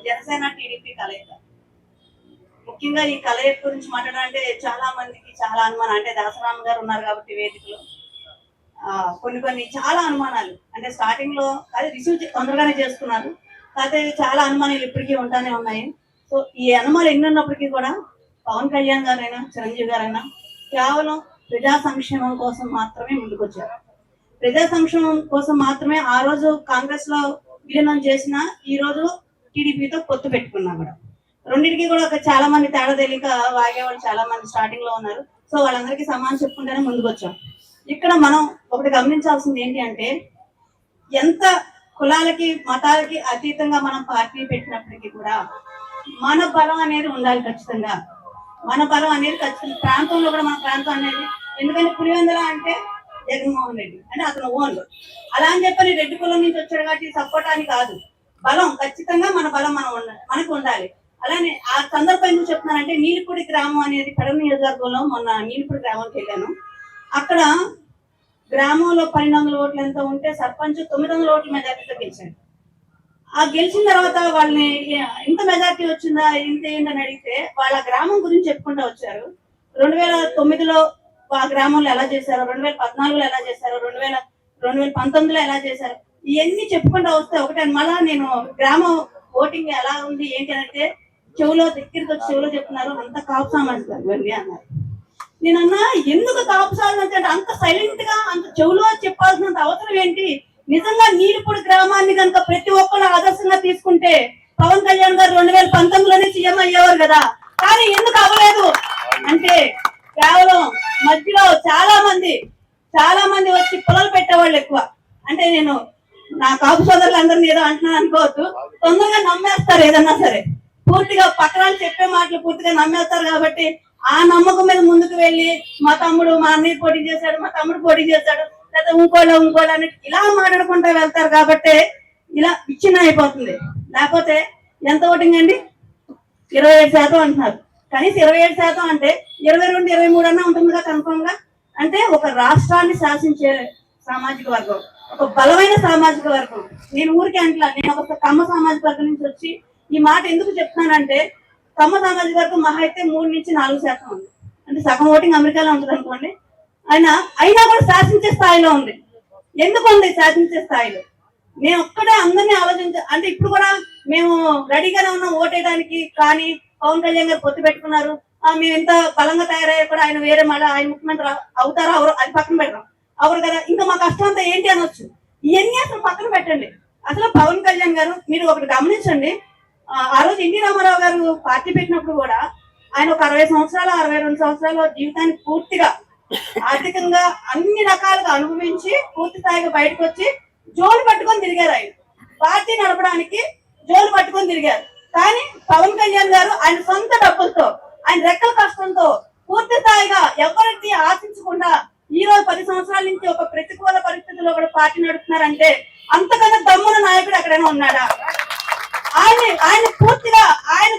Janasena TDP కలయిక. ముఖ్యంగా ఈ కలయిక గురించి మాట్లాడాలంటే చాలా మందికి చాలా అనుమానం. అంటే దాసరామ గారు ఉన్నారు కాబట్టి వేదికలో కొన్ని చాలా అనుమానాలు. అంటే స్టార్టింగ్ లో అది రిసీవ్ తొందరగానే చేసుకున్నారు, కాకపోతే చాలా అనుమానాలు ఇప్పటికీ ఉంటానే ఉన్నాయి. సో ఈ అనుమానాలు ఎన్ని ఉన్నప్పటికీ కూడా పవన్ కళ్యాణ్ గారైనా చిరంజీవి గారైనా కేవలం ప్రజా సంక్షేమం కోసం మాత్రమే ముందుకొచ్చారు. ప్రజా సంక్షేమం కోసం మాత్రమే ఆ రోజు కాంగ్రెస్ లో విలీనం చేసిన ఈ రోజు టీడీపీతో పొత్తు పెట్టుకున్నా కూడా. రెండింటికి కూడా చాలా మంది తేడా తెలియక వాగేవాళ్ళు చాలా మంది స్టార్టింగ్ లో ఉన్నారు. సో వాళ్ళందరికీ సమానం చెప్పుకుంటేనే ముందుకు వచ్చాం. ఇక్కడ మనం ఒకటి గమనించాల్సింది ఏంటి అంటే, ఎంత కులాలకి మతాలకి అతీతంగా మనం పార్టీ పెట్టినప్పటికీ కూడా మన బలం అనేది ఉండాలి. ఖచ్చితంగా మన బలం అనేది ఖచ్చితంగా ప్రాంతంలో కూడా మన ప్రాంతం అనేది, ఎందుకంటే పులివెందుల అంటే జగన్మోహన్ రెడ్డి అంటే అతను ఓన్, అలా అని చెప్పని రెడ్డి కులం నుంచి వచ్చాడు కాబట్టి సపోర్ట్ అని కాదు. బలం ఖచ్చితంగా మన బలం మనకు ఉండాలి. అలానే ఆ సందర్భం ఎందుకు చెప్తున్నానంటే, నీలిపూడి గ్రామం అనేది కడప నియోజకవర్గంలో మొన్న నీలిపూడి గ్రామంకి వెళ్ళాను. అక్కడ గ్రామంలో 1200 ఓట్లు ఎంత ఉంటే సర్పంచ్ 900 ఓట్ల మెజార్టీతో గెలిచాడు. ఆ గెలిచిన తర్వాత వాళ్ళని ఇంత మెజార్టీ వచ్చిందా ఇంత ఏంటని అడిగితే వాళ్ళ గ్రామం గురించి చెప్పుకుంటూ వచ్చారు. 2009లో ఆ గ్రామంలో ఎలా చేశారు, 2014లో ఎలా చేశారు, 2019లో ఎలా చేశారు, ఇవన్నీ చెప్పుకుంటూ వస్తే ఒకటే మళ్ళా నేను గ్రామం ఓటింగ్ ఎలా ఉంది ఏంటి అంటే చెవులో దగ్గరికి వచ్చి చెవులో చెప్తున్నారు, అంత కాపు సామాజిక అన్నారు. నేనన్నా ఎందుకు కాపు సామాజిక అంటే అంత సైలెంట్ గా అంత చెవులో చెప్పాల్సినంత అవసరం ఏంటి? నిజంగా నీలిపూడి గ్రామాన్ని కనుక ప్రతి ఒక్కరు ఆదర్శంగా తీసుకుంటే పవన్ కళ్యాణ్ గారు 2019లోనే సీఎం అయ్యేవారు కదా. కానీ ఎందుకు అవ్వలేదు అంటే కేవలం మధ్యలో చాలా మంది వచ్చి పొలాలు పెట్టేవాళ్ళు ఎక్కువ. అంటే నేను నా కాపు సోదరులు అందరినీ ఏదో అంటున్నాను అనుకోవద్దు, తొందరగా నమ్మేస్తారు ఏదన్నా సరే, పూర్తిగా పక్కన చెప్పే మాటలు పూర్తిగా నమ్మేస్తారు. కాబట్టి ఆ నమ్మకం మీద ముందుకు వెళ్ళి మా అన్నయ్య పోటీ చేశాడు, మా తమ్ముడు పోటీ చేశాడు, లేదా ఇంకోళ్ళ అని ఇలా మాట్లాడుకుంటూ వెళ్తారు. కాబట్టి ఇలా విచ్ఛిన్నం అయిపోతుంది. లేకపోతే ఎంత ఓటింగ్ అండి? 27% అంటున్నారు. కనీసం 27% అంటే 22, 23 అన్నా ఉంటుందిగా కన్ఫర్మ్ గా. అంటే ఒక రాష్ట్రాన్ని శాసించే సామాజిక వర్గం, ఒక బలమైన సామాజిక వర్గం. నేను ఊరికే అంటలా, నేను ఒక కమ్మ సామాజిక వర్గం నుంచి వచ్చి ఈ మాట ఎందుకు చెప్తున్నానంటే, కమ్మ సామాజిక వర్గం మహా అయితే 3 నుంచి 4% ఉంది. అంటే సగం ఓటింగ్ అమెరికాలో ఉంటుంది అనుకోండి. అయినా కూడా శాసించే స్థాయిలో ఉంది. ఎందుకు ఉంది శాసించే స్థాయిలో? నేను ఒక్కడే అందరినీ అంటే ఇప్పుడు కూడా మేము రెడీగానే ఉన్నాం ఓటేయడానికి. కానీ పవన్ కళ్యాణ్ గారు పొత్తు పెట్టుకున్నారు, మేము ఎంత బలంగా తయారయ్యా కూడా ఆయన వేరే మళ్ళీ ఆయన ముఖ్యమంత్రి అవుతారా అవరు అది పక్కన పెడతాం, అవరు కదా. ఇంకా మా కష్టం అంతా ఏంటి అనొచ్చు. ఇవన్నీ అసలు పక్కన పెట్టండి. అసలు పవన్ కళ్యాణ్ గారు మీరు ఒకటి గమనించండి, ఆ రోజు ఎన్టీ రామారావు గారు పార్టీ పెట్టినప్పుడు కూడా ఆయన ఒక 60 సంవత్సరాలు 62 సంవత్సరాలు జీవితాన్ని పూర్తిగా ఆర్థికంగా అన్ని రకాలుగా అనుభవించి పూర్తి స్థాయిగా బయటకు వచ్చి జోలు పట్టుకొని తిరిగారు. ఆయన పార్టీ నడపడానికి జోలు పట్టుకొని తిరిగారు. కానీ పవన్ కళ్యాణ్ గారు ఆయన సొంత డబ్బులతో, ఆయన రెక్కల కష్టంతో పూర్తి స్థాయిగా ఎవరికి ఆశించకుండా ఈ రోజు 10 సంవత్సరాల నుంచి ఒక ప్రతికూల పరిస్థితుల్లో కూడా పార్టీ నడుపుతున్నారంటే అంతకన్నా దమ్మున నాయకుడు ఎక్కడైనా ఉన్నాడా? ఆయన పూర్తిగా ఆయన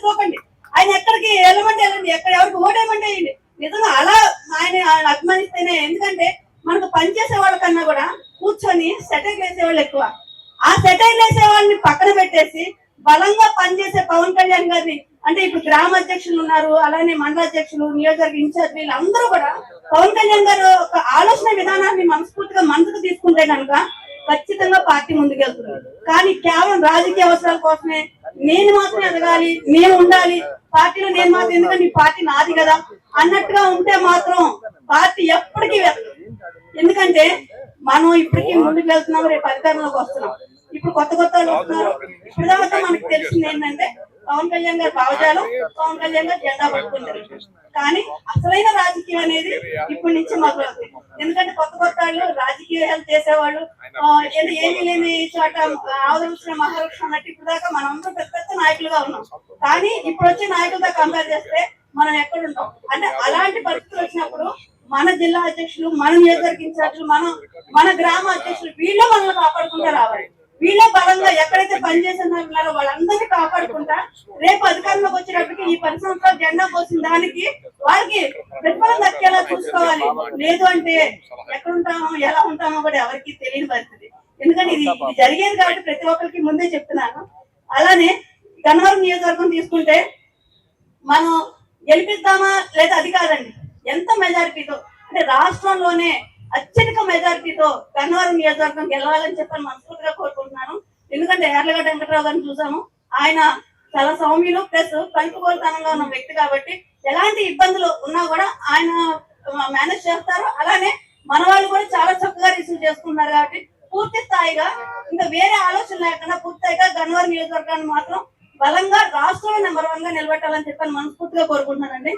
దూకండి, ఆయన ఎక్కడికి వెళ్ళమంటే వెళ్ళండి, ఎక్కడ ఎవరికి ఓటేయమంటే వేయండి. నిజంగా అలా ఆయన అభిమానిస్తేనే. ఎందుకంటే మనకు పనిచేసే వాళ్ళకన్నా కూడా కూర్చొని సెటైర్లు వేసేవాళ్ళు ఎక్కువ. ఆ సెటైర్లు వేసే వాళ్ళని పక్కన పెట్టేసి బలంగా పనిచేసే పవన్ కళ్యాణ్ గారిని, అంటే ఇప్పుడు గ్రామ అధ్యక్షులు ఉన్నారు, అలానే మండల అధ్యక్షులు, నియోజకవర్గ ఇన్ఛార్జ్, వీళ్ళందరూ కూడా పవన్ కళ్యాణ్ గారు ఒక ఆలోచన విధానాన్ని మనస్ఫూర్తిగా మనసుకు తీసుకుంటే కనుక ఖచ్చితంగా పార్టీ ముందుకెళ్తుంది. కానీ కేవలం రాజకీయ అవసరాల కోసమే నేను మాత్రం ఎదగాలి, నేను ఉండాలి పార్టీలో, నేను మాత్రం ఎందుకంటే ఈ పార్టీ నాది కదా అన్నట్టుగా ఉంటే మాత్రం పార్టీ ఎప్పటికీ వెళ్తుంది. ఎందుకంటే మనం ఇప్పటికీ ముందుకు వెళ్తున్నాం, రేపు అధికారంలోకి వస్తున్నాం. ఇప్పుడు కొత్త వస్తున్నారు. ఇప్పుడు దాకా మనకు తెలిసింది ఏంటంటే పవన్ కళ్యాణ్ గారు భావజాలం, పవన్ కళ్యాణ్ గారు జెండా పట్టుకుంటారు. కానీ అసలైన రాజకీయం అనేది ఇప్పటి నుంచి మొదలవుతుంది. ఎందుకంటే కొత్త వాళ్ళు రాజకీయాలు చేసేవాళ్ళు ఏమీ లేని చోట ఆదరించిన మహారాష్ట్ర అన్నట్టు ఇప్పుడు దాకా మనం అందరూ పెద్ద నాయకులుగా ఉన్నాం. కానీ ఇప్పుడు వచ్చే నాయకులతో కంపేర్ చేస్తే మనం ఎక్కడుంటాం? అంటే అలాంటి పరిస్థితులు వచ్చినప్పుడు మన జిల్లా అధ్యక్షులు, మన నియోజకవర్గ ఇన్ఛార్జీలు, మన గ్రామ అధ్యక్షులు వీళ్ళే మనల్ని కాపాడుకుంటూ రావాలి. వీళ్ళే బలంగా ఎక్కడైతే పనిచేస్తున్నారో వాళ్ళందరినీ కాపాడుకుంటా రేపు అధికారంలోకి వచ్చేటప్పటికి ఈ 10 సంవత్సరాలు జెండా పోసిన దానికి వారికి ప్రతిఫలం దక్కేలా చూసుకోవాలి. లేదు అంటే ఎక్కడుంటామో ఎలా ఉంటామో కూడా ఎవరికి తెలియని పరిస్థితి. ఎందుకంటే ఇది జరిగేది కాబట్టి ప్రతి ఒక్కరికి ముందే చెప్తున్నాను. అలానే గన్నవరం నియోజకవర్గం తీసుకుంటే మనం గెలిపిద్దామా లేదా అది కాదండి, ఎంత మెజారిటీతో అంటే రాష్ట్రంలోనే అత్యధిక మెజారిటీతో గన్నవరం నియోజకవర్గం గెలవాలని చెప్పని మనస్ఫూర్తిగా కోరుకుంటున్నాను. ఎందుకంటే యార్లగడ్డ వెంకటరావు గారిని చూసాము, ఆయన చాలా సౌమ్యులు ప్లస్ కలుపుకోలుతనంగా ఉన్న వ్యక్తి కాబట్టి ఎలాంటి ఇబ్బందులు ఉన్నా కూడా ఆయన మేనేజ్ చేస్తారు. అలానే మన వాళ్ళు కూడా చాలా చక్కగా రిసీవ్ చేసుకున్నారు కాబట్టి పూర్తి స్థాయిగా ఇంకా వేరే ఆలోచన లేకుండా పూర్తిగా గన్నవరం నియోజకవర్గాన్ని మాత్రం బలంగా రాష్ట్రంలో నెంబర్ 1 గా నిలబెట్టాలని చెప్పని మనస్ఫూర్తిగా కోరుకుంటున్నానండి.